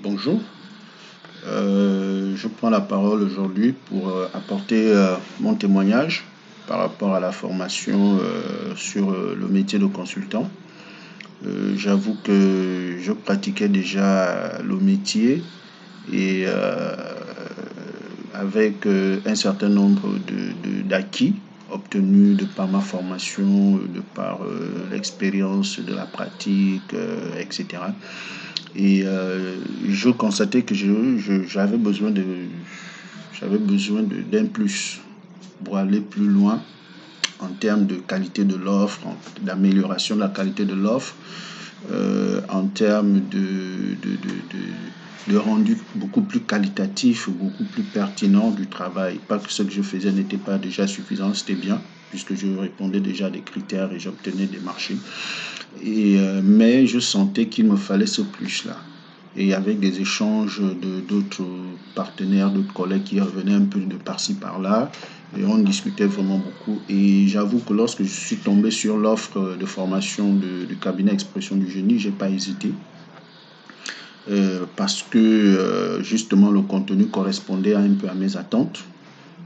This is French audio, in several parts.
Bonjour. Je prends la parole aujourd'hui pour apporter mon témoignage par rapport à la formation sur le métier de consultant. J'avoue que je pratiquais déjà le métier et avec un certain nombre d'acquis obtenus de par ma formation, de par l'expérience de la pratique, etc. Et je constatais que j'avais besoin d'un plus pour aller plus loin en termes de qualité de l'offre, d'amélioration de la qualité de l'offre, en termes de rendu beaucoup plus qualitatif, beaucoup plus pertinent du travail. Pas que ce que je faisais n'était pas déjà suffisant, c'était bien, puisque je répondais déjà à des critères et j'obtenais des marchés. Mais je sentais qu'il me fallait ce plus-là. Et avec des échanges d'autres partenaires, d'autres collègues qui revenaient un peu de par-ci par-là, et on discutait vraiment beaucoup. Et j'avoue que lorsque je suis tombé sur l'offre de formation du cabinet Expression du Génie, j'ai pas hésité. Parce que justement le contenu correspondait un peu à mes attentes.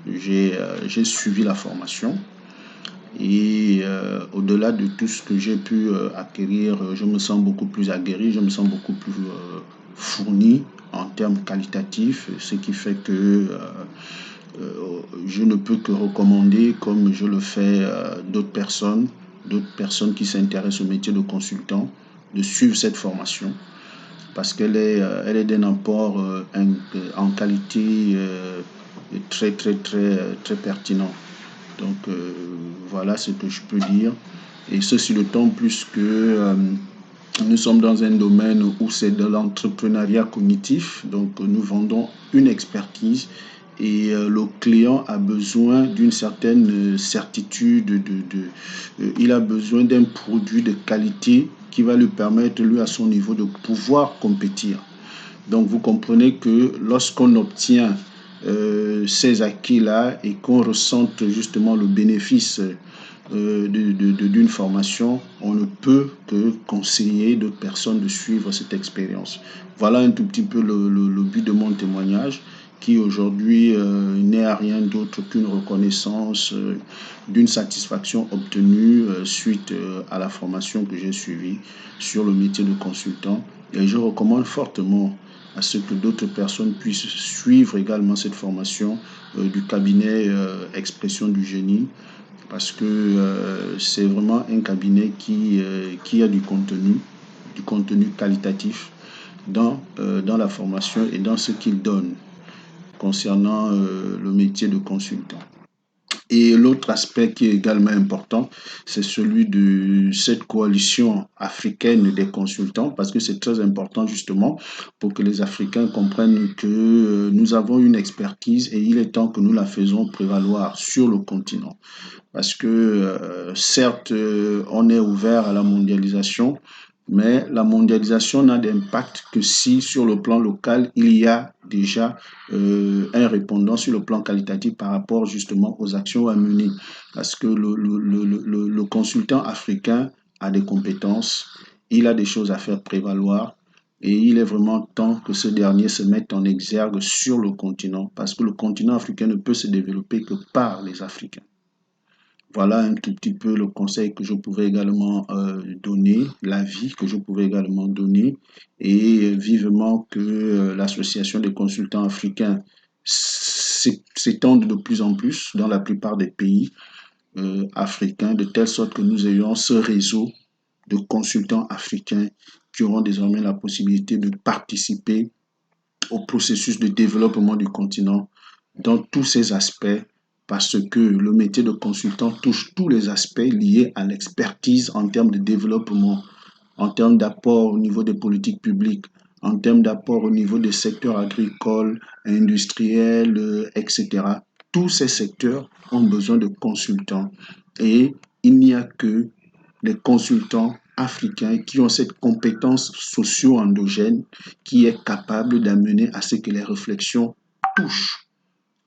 J'ai suivi la formation. Et au-delà de tout ce que j'ai pu acquérir, je me sens beaucoup plus aguerri, je me sens beaucoup plus fourni en termes qualitatifs, ce qui fait que je ne peux que recommander, comme je le fais, d'autres personnes qui s'intéressent au métier de consultant, de suivre cette formation parce elle est d'un apport en qualité très, très, très, très pertinent. Donc voilà ce que je peux dire. Et ceci d'autant plus que nous sommes dans un domaine où c'est de l'entrepreneuriat cognitif. Donc nous vendons une expertise et le client a besoin d'une certaine certitude. Il a besoin d'un produit de qualité qui va lui permettre, lui, à son niveau, de pouvoir compétir. Donc vous comprenez que lorsqu'on obtient ces acquis-là et qu'on ressente justement le bénéfice d'une formation, on ne peut que conseiller d'autres personnes de suivre cette expérience. Voilà un tout petit peu le but de mon témoignage qui aujourd'hui n'est à rien d'autre qu'une reconnaissance d'une satisfaction obtenue suite à la formation que j'ai suivie sur le métier de consultant. Et je recommande fortement à ce que d'autres personnes puissent suivre également cette formation du cabinet Expression du Génie parce que c'est vraiment un cabinet qui a du contenu qualitatif dans la formation et dans ce qu'il donne concernant le métier de consultant. Et l'autre aspect qui est également important, c'est celui de cette coalition africaine des consultants, parce que c'est très important justement pour que les Africains comprennent que nous avons une expertise et il est temps que nous la faisons prévaloir sur le continent. Parce que certes, on est ouvert à la mondialisation, mais la mondialisation n'a d'impact que si sur le plan local, il y a déjà un répondant sur le plan qualitatif par rapport justement aux actions à mener. Parce que le consultant africain a des compétences, il a des choses à faire prévaloir et il est vraiment temps que ce dernier se mette en exergue sur le continent parce que le continent africain ne peut se développer que par les Africains. Voilà un tout petit peu le conseil que je pouvais également donner, l'avis que je pouvais également donner, et vivement que l'association des consultants africains s'étende de plus en plus dans la plupart des pays africains, de telle sorte que nous ayons ce réseau de consultants africains qui auront désormais la possibilité de participer au processus de développement du continent dans tous ses aspects parce que le métier de consultant touche tous les aspects liés à l'expertise en termes de développement, en termes d'apport au niveau des politiques publiques, en termes d'apport au niveau des secteurs agricoles, industriels, etc. Tous ces secteurs ont besoin de consultants et il n'y a que les consultants africains qui ont cette compétence socio-endogène qui est capable d'amener à ce que les réflexions touchent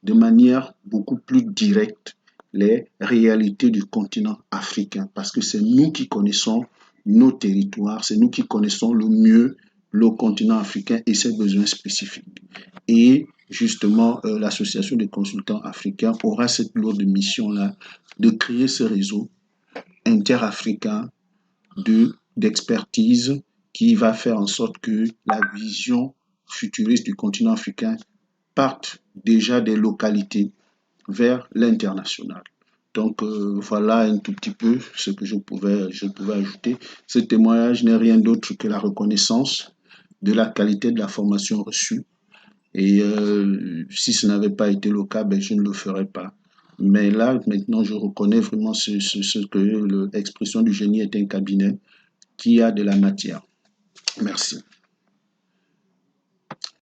de manière beaucoup plus directe les réalités du continent africain parce que c'est nous qui connaissons nos territoires, c'est nous qui connaissons le mieux le continent africain et ses besoins spécifiques. Et justement, l'association des consultants africains aura cette lourde mission-là de créer ce réseau interafricain d'expertise qui va faire en sorte que la vision futuriste du continent africain parte déjà des localités vers l'international. Donc voilà un tout petit peu ce que je pouvais ajouter. Ce témoignage n'est rien d'autre que la reconnaissance de la qualité de la formation reçue. Et si ce n'avait pas été le cas, ben, je ne le ferais pas. Mais là, maintenant, je reconnais vraiment ce que l'expression du génie est un cabinet qui a de la matière. Merci.